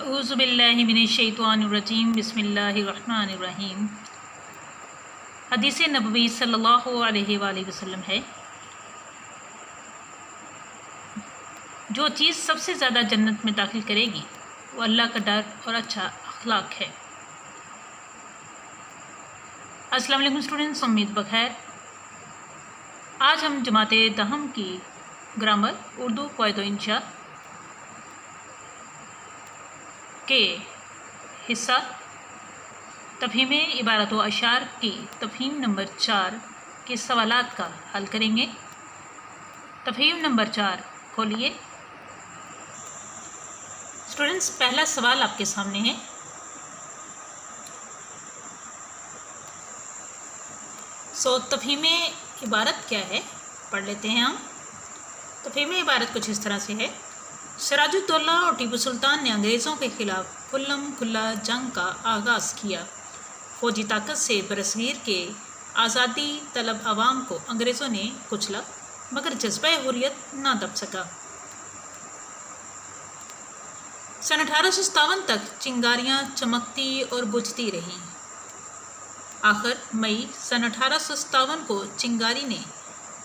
اعوذ باللہ من الشیطان الرجیم بسم اللہ الرحمن الرحیم۔ حدیث نبوی صلی اللہ علیہ وآلہ وسلم ہے، جو چیز سب سے زیادہ جنت میں داخل کرے گی وہ اللہ کا ڈر اور اچھا اخلاق ہے۔ السلام علیکم اسٹوڈنٹس، امید بخیر۔ آج ہم جماعت دہم کی گرامر اردو قواعد و انشاء کے حصہ تفہیم عبارت و اشعار کی تفہیم نمبر 4 کے سوالات کا حل کریں گے۔ تفہیم نمبر 4 کھولیے۔ اسٹوڈنٹس، پہلا سوال آپ کے سامنے ہے۔ تفہیم عبارت کیا ہے، پڑھ لیتے ہیں ہم۔ تفہیم عبارت کچھ اس طرح سے ہے: سراج الدولہ اور ٹیپو سلطان نے انگریزوں کے خلاف کھلم کھلا جنگ کا آغاز کیا۔ فوجی طاقت سے برصغیر کے آزادی طلب عوام کو انگریزوں نے کچلا، مگر جذبہ حریت نہ دب سکا۔ سن 1857 تک چنگاریاں چمکتی اور بجھتی رہیں۔ آخر مئی سن 1857 کو چنگاری نے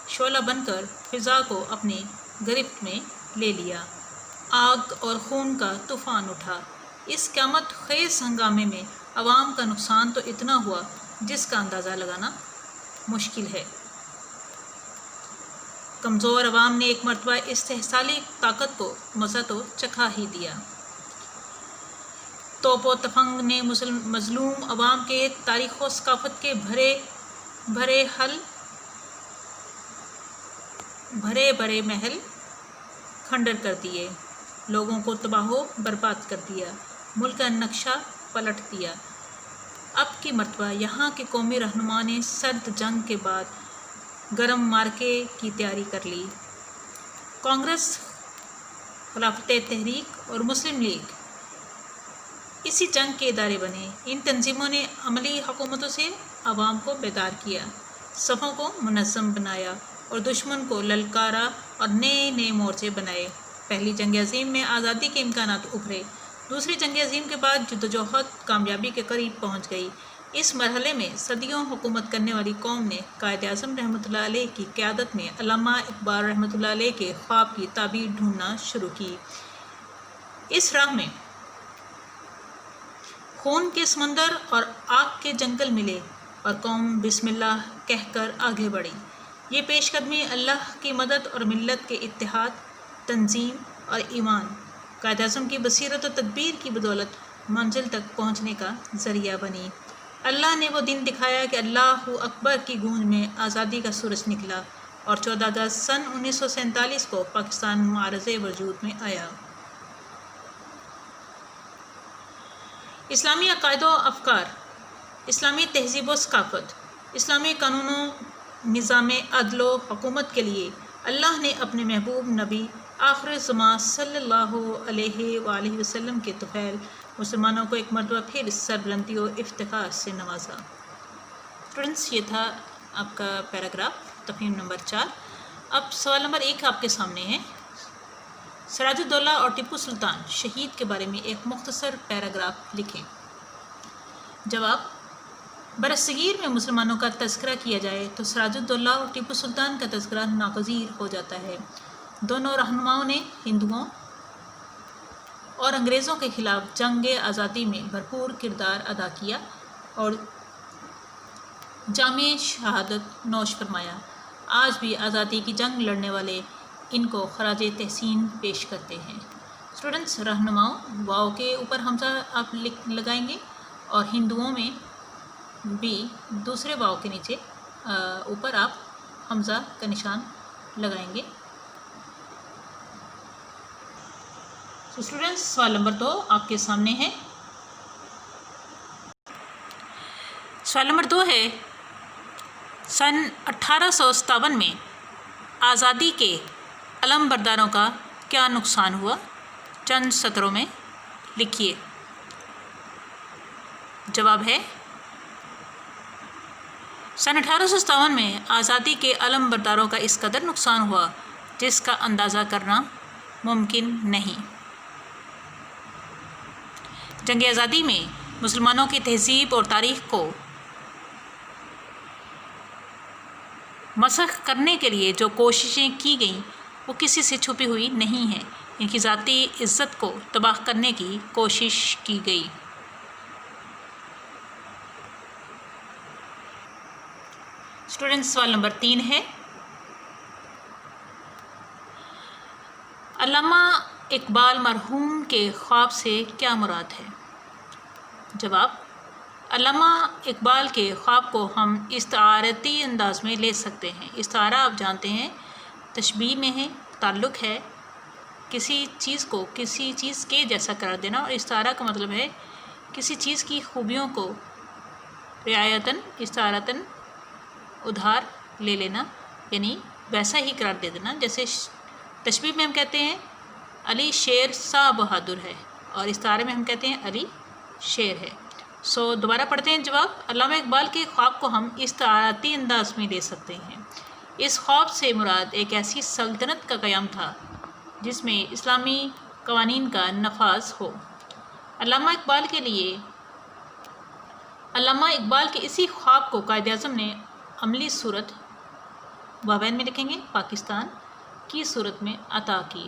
شعلہ بن کر فضا کو اپنے گرفت میں لے لیا۔ آگ اور خون کا طوفان اٹھا۔ اس قیامت خیز ہنگامے میں عوام کا نقصان تو اتنا ہوا جس کا اندازہ لگانا مشکل ہے۔ کمزور عوام نے ایک مرتبہ استحصالی طاقت کو مزہ تو چکھا ہی دیا۔ توپ و تفنگ نے مظلوم عوام کے تاریخ و ثقافت کے بھرے محل کھنڈر کر دیے، لوگوں کو تباہ و برباد کر دیا، ملک کا نقشہ پلٹ دیا۔ اب کی مرتبہ یہاں کے قومی رہنما نے سرد جنگ کے بعد گرم مارکے کی تیاری کر لی۔ کانگریس، خلافت تحریک اور مسلم لیگ اسی جنگ کے ادارے بنے۔ ان تنظیموں نے عملی حکومتوں سے عوام کو بیدار کیا، صفوں کو منظم بنایا اور دشمن کو للکارا اور نئے مورچے بنائے۔ پہلی جنگ عظیم میں آزادی کے امکانات ابھرے۔ دوسری جنگ عظیم کے بعد جدوجہد کامیابی کے قریب پہنچ گئی۔ اس مرحلے میں صدیوں حکومت کرنے والی قوم نے قائد اعظم رحمۃ اللہ علیہ کی قیادت میں علامہ اقبال رحمۃ اللہ علیہ کے خواب کی تعبیر ڈھونڈنا شروع کی۔ اس راہ میں خون کے سمندر اور آگ کے جنگل ملے اور قوم بسم اللہ کہہ کر آگے بڑھی۔ یہ پیش قدمی اللہ کی مدد اور ملت کے اتحاد، تنظیم اور ایمان، قائد اعظم کی بصیرت و تدبیر کی بدولت منزل تک پہنچنے کا ذریعہ بنی۔ اللہ نے وہ دن دکھایا کہ اللہ اکبر کی گونج میں آزادی کا سورج نکلا اور 14 اگست سن 1947 کو پاکستان معرض وجود میں آیا۔ اسلامی عقائد و افکار، اسلامی تہذیب و ثقافت، اسلامی قانون و نظام عدل و حکومت کے لیے اللہ نے اپنے محبوب نبی آخر زمان صلی اللہ علیہ وآلہ وسلم کے طفیل مسلمانوں کو ایک مرتبہ پھر سربلندی و افتخار سے نوازا۔ اسٹوڈنٹس، یہ تھا آپ کا پیراگراف تفہیم نمبر 4۔ اب سوال نمبر 1 آپ کے سامنے ہے۔ سراج الدولہ اور ٹیپو سلطان شہید کے بارے میں ایک مختصر پیراگراف لکھیں۔ جواب: برصغیر میں مسلمانوں کا تذکرہ کیا جائے تو سراج الدولہ اور ٹیپو سلطان کا تذکرہ ناگزیر ہو جاتا ہے۔ دونوں رہنماؤں نے ہندوؤں اور انگریزوں کے خلاف جنگ آزادی میں بھرپور کردار ادا کیا اور جام شہادت نوش فرمایا۔ آج بھی آزادی کی جنگ لڑنے والے ان کو خراج تحسین پیش کرتے ہیں۔ اسٹوڈنٹس، رہنماؤں واؤ کے اوپر حمزہ آپ لگائیں گے اور ہندوؤں میں بھی دوسرے واؤ کے نیچے اوپر آپ حمزہ کا نشان لگائیں گے۔ اسٹوڈنٹس، سوال نمبر 2 آپ کے سامنے ہے۔ سوال نمبر 2 ہے: سن 1857 میں آزادی کے علم برداروں کا کیا نقصان ہوا؟ چند سطروں میں لکھیے۔ جواب ہے: سن 1857 میں آزادی کے علم برداروں کا اس قدر نقصان ہوا جس کا اندازہ کرنا ممکن نہیں۔ جنگ آزادی میں مسلمانوں کی تہذیب اور تاریخ کو مسخ کرنے کے لیے جو کوششیں کی گئیں وہ کسی سے چھپی ہوئی نہیں ہیں، ان کی ذاتی عزت کو تباہ کرنے کی کوشش کی گئی۔ اسٹوڈنٹس، سوال نمبر 3 ہے، علامہ اقبال مرحوم کے خواب سے کیا مراد ہے؟ جواب: علامہ اقبال کے خواب کو ہم استعارتی انداز میں لے سکتے ہیں۔ استعارہ آپ جانتے ہیں تشبیہ میں ہے، تعلق ہے، کسی چیز کو کسی چیز کے جیسا قرار دینا، اور استعارہ کا مطلب ہے کسی چیز کی خوبیوں کو رعایتاً استعارتاً ادھار لے لینا، یعنی ویسا ہی قرار دے دینا۔ جیسے تشبیہ میں ہم کہتے ہیں علی شیر سا بہادر ہے، اور استعارے میں ہم کہتے ہیں علی شیر ہے۔ دوبارہ پڑھتے ہیں جواب۔ علامہ اقبال کے خواب کو ہم استعارتی انداز میں لے سکتے ہیں۔ اس خواب سے مراد ایک ایسی سلطنت کا قیام تھا جس میں اسلامی قوانین کا نفاذ ہو۔ علامہ اقبال کے اسی خواب کو قائد اعظم نے عملی صورت، واوین میں لکھیں گے، پاکستان کی صورت میں عطا کی۔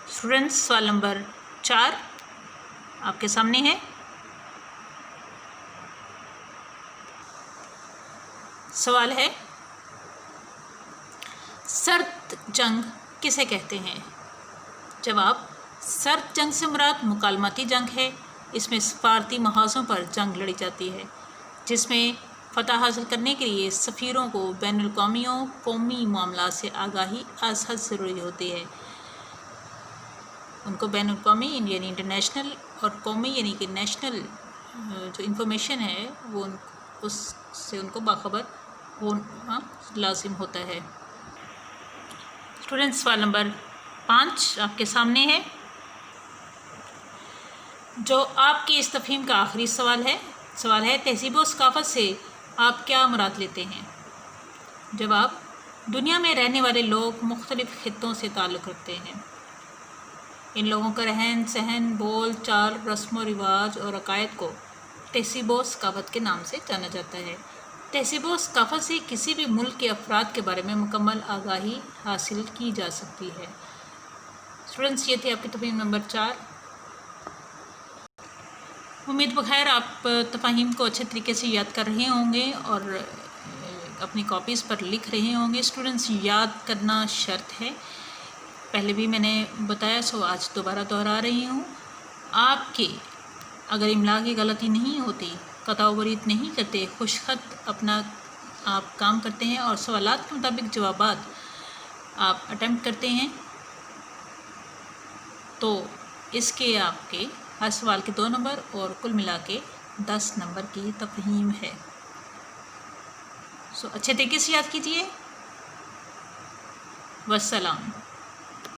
اسٹوڈنٹس، سوال نمبر 4 آپ کے سامنے ہے۔ سوال ہے، سرد جنگ کسے کہتے ہیں؟ جواب: سرد جنگ سے مراد مکالماتی جنگ ہے۔ اس میں سفارتی محاذوں پر جنگ لڑی جاتی ہے، جس میں فتح حاصل کرنے کے لیے سفیروں کو بین الاقوامی و قومی معاملات سے آگاہی از حد ضروری ہوتی ہے۔ ان کو بین الاقوامی یعنی انٹرنیشنل اور قومی یعنی کہ نیشنل جو انفارمیشن ہے وہ اس سے ان کو باخبر ہونا لازم ہوتا ہے۔ اسٹوڈنٹس، سوال نمبر 5 آپ کے سامنے ہے، جو آپ کی اس تفہیم کا آخری سوال ہے۔ سوال ہے، تہذیب و ثقافت سے آپ کیا مراد لیتے ہیں؟ جواب: دنیا میں رہنے والے لوگ مختلف خطوں سے تعلق رکھتے ہیں۔ ان لوگوں کا رہن سہن، بول چال، رسم و رواج اور عقائد کو تہذیب و ثقافت کے نام سے جانا جاتا ہے۔ تہذیب و ثقافت سے کسی بھی ملک کے افراد کے بارے میں مکمل آگاہی حاصل کی جا سکتی ہے۔ اسٹوڈنٹس، یہ تھی آپ کی تفہیم نمبر 4۔ امید بخیر آپ تفاہیم کو اچھے طریقے سے یاد کر رہے ہوں گے اور اپنی کاپیز پر لکھ رہے ہوں گے۔ اسٹوڈنٹس، یاد کرنا شرط ہے، پہلے بھی میں نے بتایا، سو آج دوبارہ دہرا رہی ہوں۔ آپ کے اگر املا کی غلطی نہیں ہوتی، قطع و برید نہیں کرتے، خوش خط اپنا آپ کام کرتے ہیں اور سوالات کے مطابق جوابات آپ اٹیمپٹ کرتے ہیں، تو اس کے آپ کے ہر سوال کے 2 نمبر اور کل ملا کے 10 نمبر کی تفہیم ہے۔ اچھے طریقے سے یاد کیجیے۔ والسلام۔